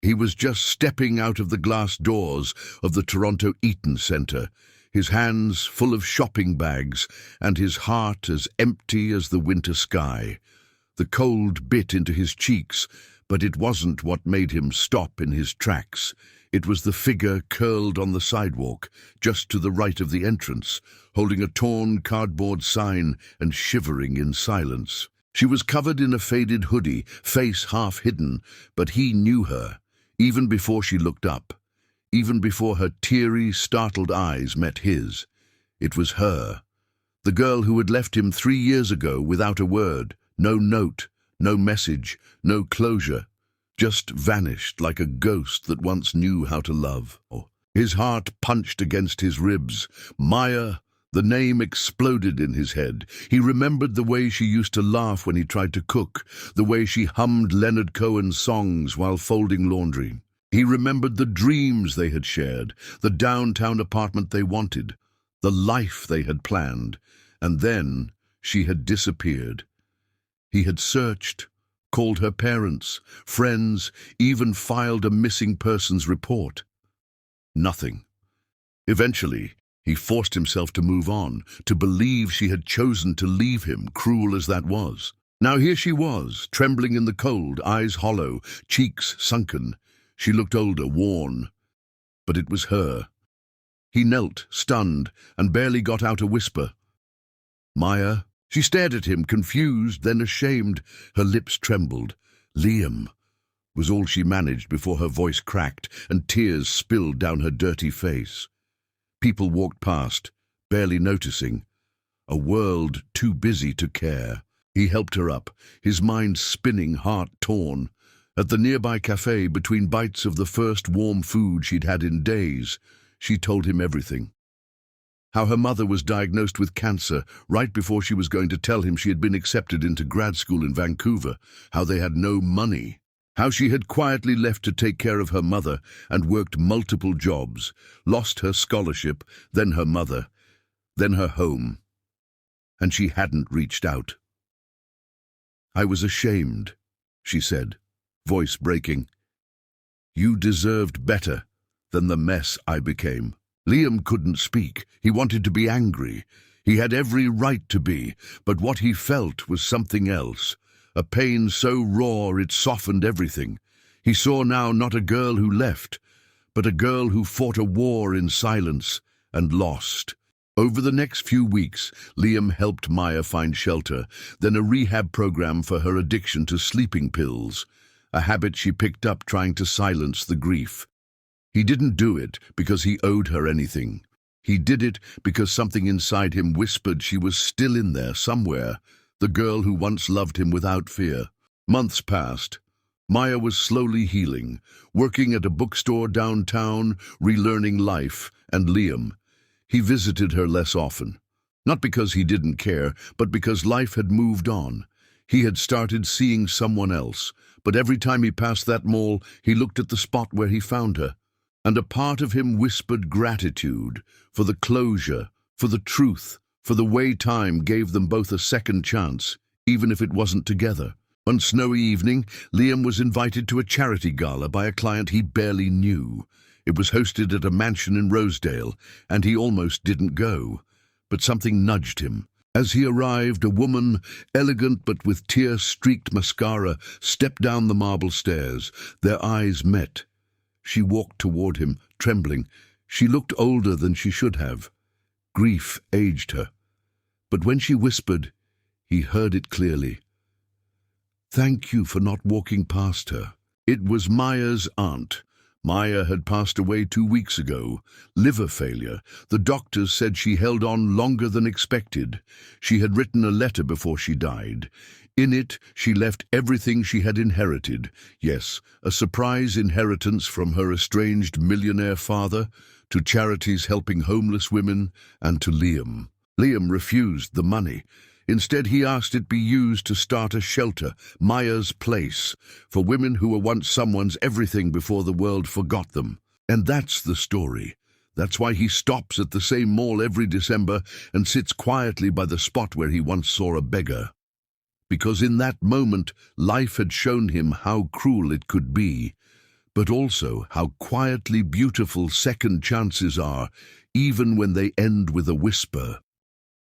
He was just stepping out of the glass doors of the Toronto Eaton Centre, his hands full of shopping bags and his heart as empty as the winter sky. The cold bit into his cheeks, but it wasn't what made him stop in his tracks. It was the figure curled on the sidewalk, just to the right of the entrance, holding a torn cardboard sign and shivering in silence. She was covered in a faded hoodie, face half hidden, but he knew her, even before she looked up, even before her teary, startled eyes met his. It was her, the girl who had left him 3 years ago without a word, no note, no message, no closure, just vanished like a ghost that once knew how to love. His heart punched against his ribs. Maya, the name exploded in his head. He remembered the way she used to laugh when he tried to cook, the way she hummed Leonard Cohen's songs while folding laundry. He remembered the dreams they had shared, the downtown apartment they wanted, the life they had planned, and then she had disappeared. He had searched, called her parents, friends, even filed a missing persons report. Nothing. Eventually, he forced himself to move on, to believe she had chosen to leave him, cruel as that was. Now here she was, trembling in the cold, eyes hollow, cheeks sunken. She looked older, worn, but it was her. He knelt, stunned, and barely got out a whisper. "Maya?" She stared at him, confused, then ashamed. Her lips trembled. "Liam," was all she managed before her voice cracked and tears spilled down her dirty face. People walked past, barely noticing. A world too busy to care. He helped her up, his mind spinning, heart torn. At the nearby cafe, between bites of the first warm food she'd had in days, she told him everything. How her mother was diagnosed with cancer right before she was going to tell him she had been accepted into grad school in Vancouver, how they had no money, how she had quietly left to take care of her mother and worked multiple jobs, lost her scholarship, then her mother, then her home, and she hadn't reached out. "I was ashamed," she said, voice breaking. "You deserved better than the mess I became." Liam couldn't speak. He wanted to be angry. He had every right to be, but what he felt was something else, a pain so raw it softened everything. He saw now not a girl who left, but a girl who fought a war in silence and lost. Over the next few weeks, Liam helped Maya find shelter, then a rehab program for her addiction to sleeping pills, a habit she picked up trying to silence the grief. He didn't do it because he owed her anything. He did it because something inside him whispered she was still in there somewhere, the girl who once loved him without fear. Months passed. Maya was slowly healing, working at a bookstore downtown, relearning life, and Liam. He visited her less often. Not because he didn't care, but because life had moved on. He had started seeing someone else, but every time he passed that mall, he looked at the spot where he found her. And a part of him whispered gratitude for the closure, for the truth, for the way time gave them both a second chance, even if it wasn't together. One snowy evening, Liam was invited to a charity gala by a client he barely knew. It was hosted at a mansion in Rosedale, and he almost didn't go. But something nudged him. As he arrived, a woman, elegant but with tear-streaked mascara, stepped down the marble stairs. Their eyes met. She walked toward him, trembling. She looked older than she should have. Grief aged her. But when she whispered, he heard it clearly. "Thank you for not walking past her." It was Maya's aunt. Maya had passed away 2 weeks ago. Liver failure. The doctors said she held on longer than expected. She had written a letter before she died. In it, she left everything she had inherited. Yes, a surprise inheritance from her estranged millionaire father, to charities helping homeless women, and to Liam. Liam refused the money. Instead, he asked it be used to start a shelter, Maya's Place, for women who were once someone's everything before the world forgot them. And that's the story. That's why he stops at the same mall every December and sits quietly by the spot where he once saw a beggar. Because in that moment, life had shown him how cruel it could be. but also how quietly beautiful second chances are, even when they end with a whisper.